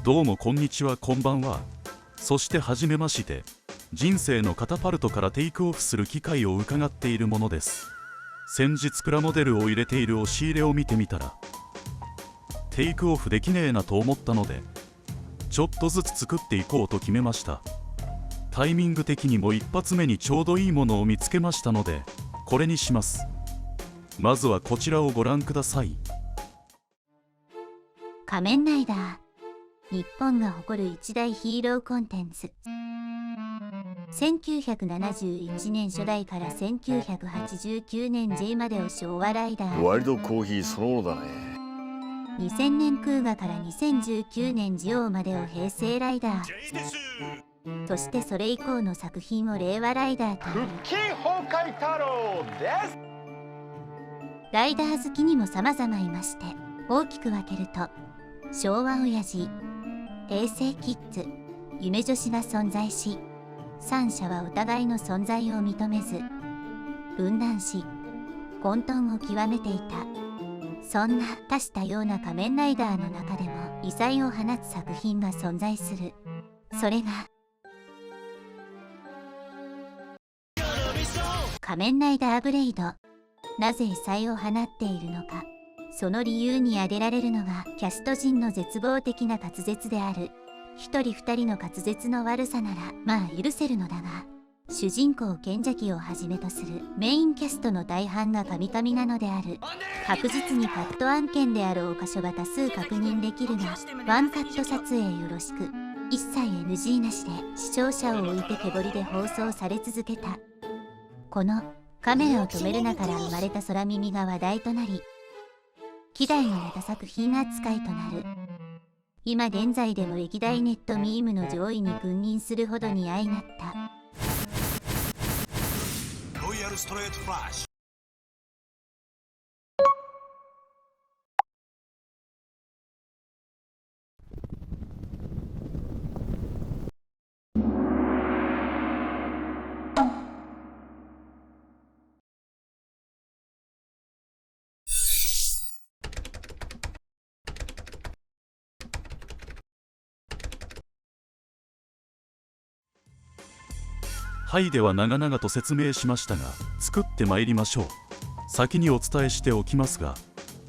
どうもこんにちは、こんばんは。そしてはじめまして。人生のカタパルトからテイクオフする機会を伺っているものです。先日プラモデルを入れている押し入れを見てみたら、テイクオフできねえなと思ったので、ちょっとずつ作っていこうと決めました。タイミング的にも一発目にちょうどいいものを見つけましたので、これにします。まずはこちらをご覧ください。仮面ライダー、日本が誇る一大ヒーローコンテンツ。1971年初代から1989年 J までを昭和ライダー、ワイルドコーヒーそのものだね。2000年空河から2019年ジオまでを平成ライダー、そしてそれ以降の作品を令和ライダーというライダー好きにも様々いまして、大きく分けると昭和親父、平成キッズ、夢女子が存在し、三者はお互いの存在を認めず分断し混沌を極めていた。そんな多種多様な仮面ライダーの中でも異彩を放つ作品が存在する。それが仮面ライダーブレイド。なぜ異彩を放っているのか、その理由に挙げられるのがキャスト陣の絶望的な滑舌である。一人二人の滑舌の悪さならまあ許せるのだが、主人公賢者機をはじめとするメインキャストの大半がカミカミなのである。確実にカット案件であるお箇所が多数確認できるが、ワンカット撮影よろしく。一切 NG なしで視聴者を置いて毛彫りで放送され続けた。このカメラを止めるなから生まれた空耳が話題となり、希代のネタ作品扱いとなる。今現在でも歴代ネットミームの上位に君臨するほどに相なった。ロイヤルストレートフラッシュ。はい、では長々と説明しましたが、作ってまいりましょう。先にお伝えしておきますが、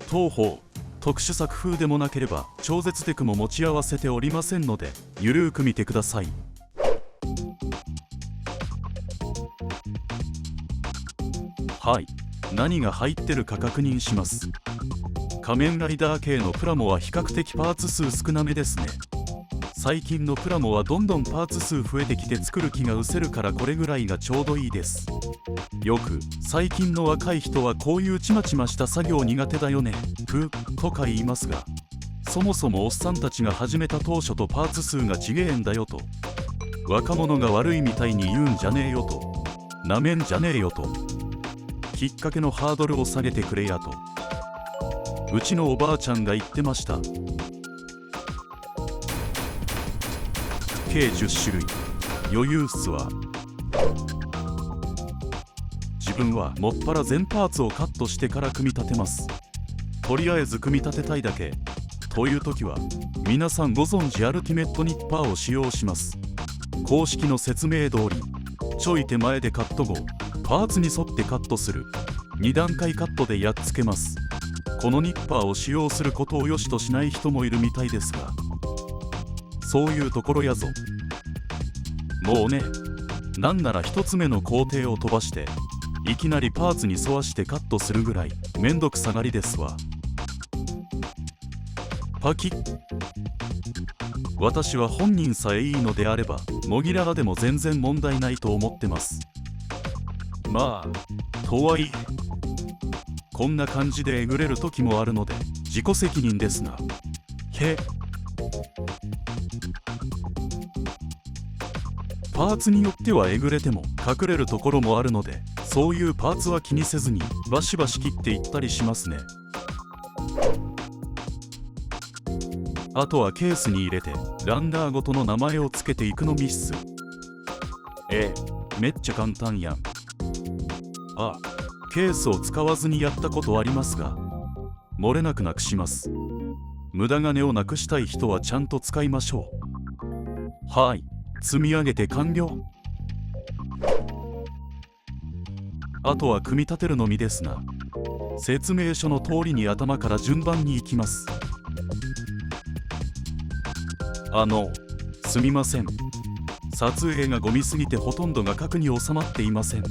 当方特殊作風でもなければ超絶テクも持ち合わせておりませんので、ゆるーく見てください。はい、何が入ってるか確認します。仮面ライダー系のプラモは比較的パーツ数少なめですね。最近のプラモはどんどんパーツ数増えてきて作る気が失せるから、これぐらいがちょうどいいです。よく最近の若い人はこういうちまちました作業苦手だよねとか言いますが、そもそもおっさんたちが始めた当初とパーツ数が違えんだよと、若者が悪いみたいに言うんじゃねえよと、なめんじゃねえよと、きっかけのハードルを下げてくれやと、うちのおばあちゃんが言ってました。計10種類余裕っすわ。自分はもっぱら全パーツをカットしてから組み立てます。とりあえず組み立てたいだけという時は、皆さんご存知アルティメットニッパーを使用します。公式の説明通り、ちょい手前でカット後、パーツに沿ってカットする2段階カットでやっつけます。このニッパーを使用することを良しとしない人もいるみたいですが、そういうところやぞ。もうね、なんなら一つ目の工程を飛ばしていきなりパーツに沿わしてカットするぐらいめんどくさがりですわ。パキッ。私は本人さえいいのであればモギララでも全然問題ないと思ってます。まあとはいえこんな感じでえぐれる時もあるので自己責任ですが、パーツによってはえぐれても隠れるところもあるので、そういうパーツは気にせずにバシバシ切っていったりしますね。あとはケースに入れてランダーごとの名前をつけていくのミス。めっちゃ簡単やん。ケースを使わずにやったことありますが、漏れなくなくします。無駄金をなくしたい人はちゃんと使いましょう。はい、積み上げて完了。あとは組み立てるのみですが、説明書の通りに頭から順番に行きます。すみません。撮影がゴミすぎてほとんどが角に収まっていません。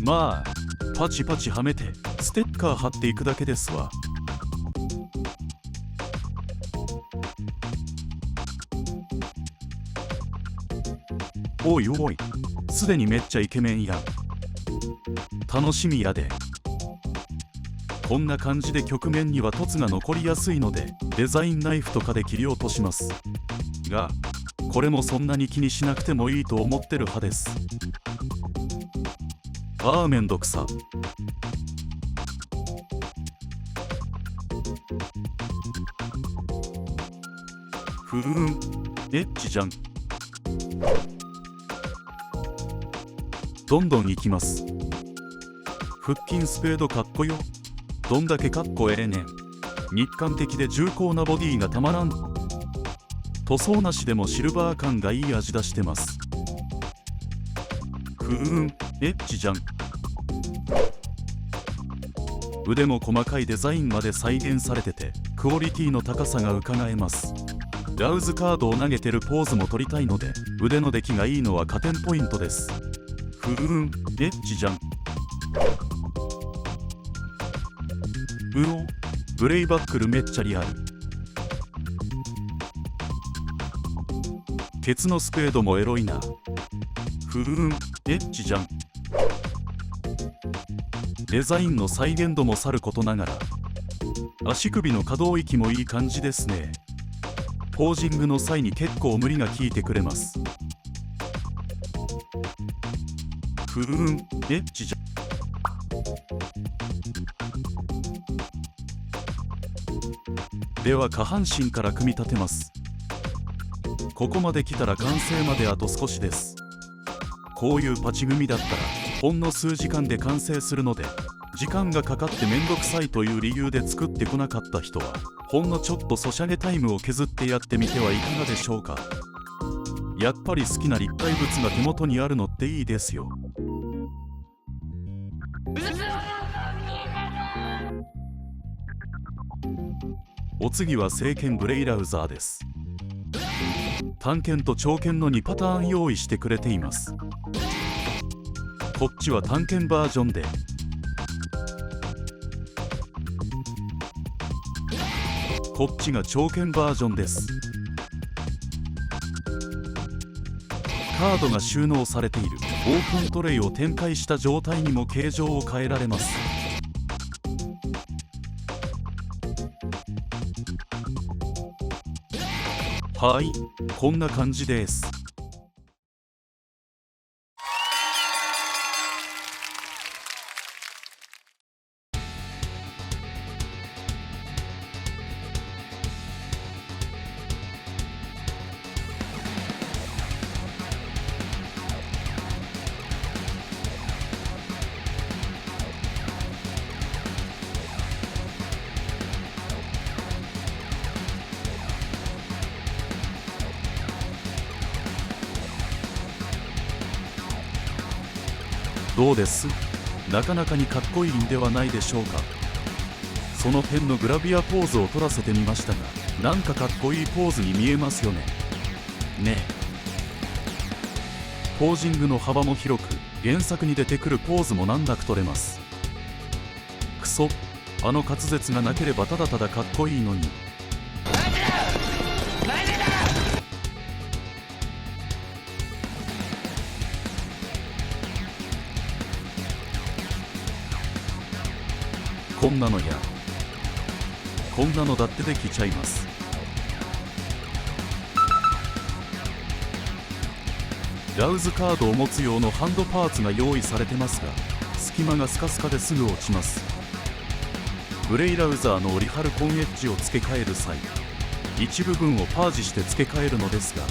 まあ、パチパチはめてステッカー貼っていくだけですわ。おいおい、すでにめっちゃイケメンやん。楽しみやで。こんな感じで曲面には凸が残りやすいのでデザインナイフとかで切り落としますが、これもそんなに気にしなくてもいいと思ってる派です。めんどくさ。エッチじゃん。どんどんいきます。腹筋スペードかっこよ。どんだけかっこええねん。日韓的で重厚なボディがたまらん。塗装なしでもシルバー感がいい味出してます。エッチじゃん。腕も細かいデザインまで再現されててクオリティの高さがうかがえます。ラウズカードを投げてるポーズも取りたいので腕の出来がいいのは加点ポイントです。エッチじゃん。ブレイバックルめっちゃリアル。ケツのスペードもエロいな。エッチじゃん。デザインの再現度もさることながら足首の可動域もいい感じですね。ポージングの際に結構無理が効いてくれます。エッチじゃん。では下半身から組み立てます。ここまで来たら完成まであと少しです。こういうパチ組みだったらほんの数時間で完成するので、時間がかかってめんどくさいという理由で作ってこなかった人はほんのちょっとソシャゲタイムを削ってやってみてはいかがでしょうか。やっぱり好きな立体物が手元にあるのっていいですよ。お次は聖剣ブレイラウザーです。短剣と長剣の2パターン用意してくれています。こっちは短剣バージョンで、こっちが長剣バージョンです。カードが収納されているオープントレイを展開した状態にも形状を変えられます。はい、こんな感じです。どうです？なかなかにかっこいいんではないでしょうか。その辺のグラビアポーズを取らせてみましたが、なんかかっこいいポーズに見えますよね。ねえ。ポージングの幅も広く、原作に出てくるポーズも難なく取れます。クソ、あの滑舌がなければただただかっこいいのに。こんなのや、こんなのだってできちゃいます。ラウズカードを持つ用のハンドパーツが用意されてますが、隙間がスカスカですぐ落ちます。ブレイラウザーのオリハルコンエッジを付け替える際、一部分をパージして付け替えるのですが、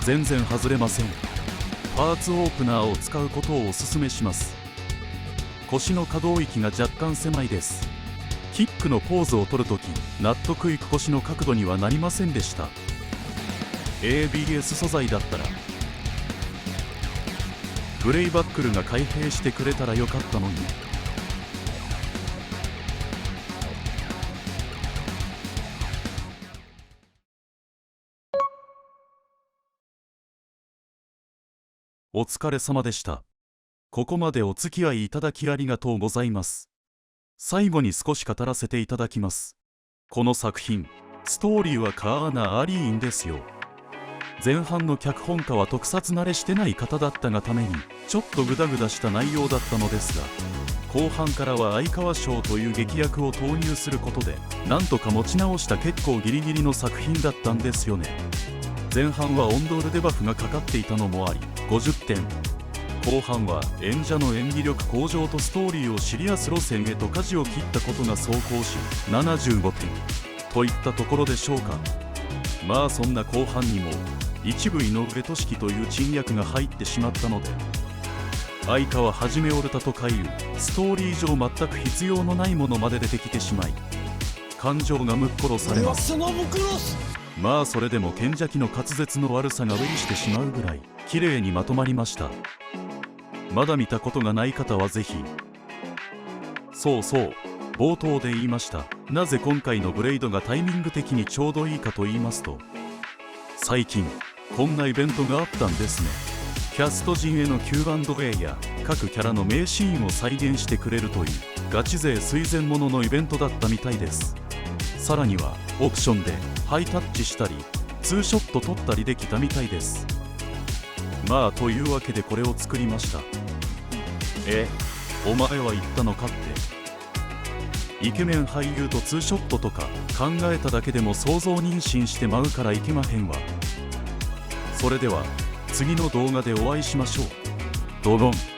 全然外れません。パーツオープナーを使うことをお勧めします。腰の可動域が若干狭いです。キックのポーズを取るとき納得いく腰の角度にはなりませんでした。 ABS 素材だったらブレイバックルが開閉してくれたらよかったのに。お疲れ様でした。ここまでお付き合いいただきありがとうございます。最後に少し語らせていただきます。この作品、ストーリーはかなりいいんですよ。前半の脚本家は特撮慣れしてない方だったがためにちょっとグダグダした内容だったのですが、後半からは相川翔という劇薬を投入することでなんとか持ち直した結構ギリギリの作品だったんですよね。前半はオンドールデバフがかかっていたのもあり50点、後半は演者の演技力向上とストーリーをシリアス路線へと舵を切ったことが走行し75点といったところでしょうか。まあそんな後半にも一部井上俊樹という珍役が入ってしまったので、相川はじめオルタとかいうストーリー上全く必要のないものまで出てきてしまい感情がむっ殺されます。まあそれでも賢者機の滑舌の悪さが無理してしまうぐらい綺麗にまとまりました。まだ見たことがない方はぜひ。そうそう、冒頭で言いました。なぜ今回のブレイドがタイミング的にちょうどいいかと言いますと、最近こんなイベントがあったんですね。キャスト陣への Q&A や各キャラの名シーンを再現してくれるというガチ勢垂涎もののイベントだったみたいです。さらにはオプションでハイタッチしたりツーショット撮ったりできたみたいです。まあというわけでこれを作りました。お前は言ったのかって。イケメン俳優とツーショットとか考えただけでも想像妊娠してまうからいけまへんわ。それでは次の動画でお会いしましょう。ドゴン。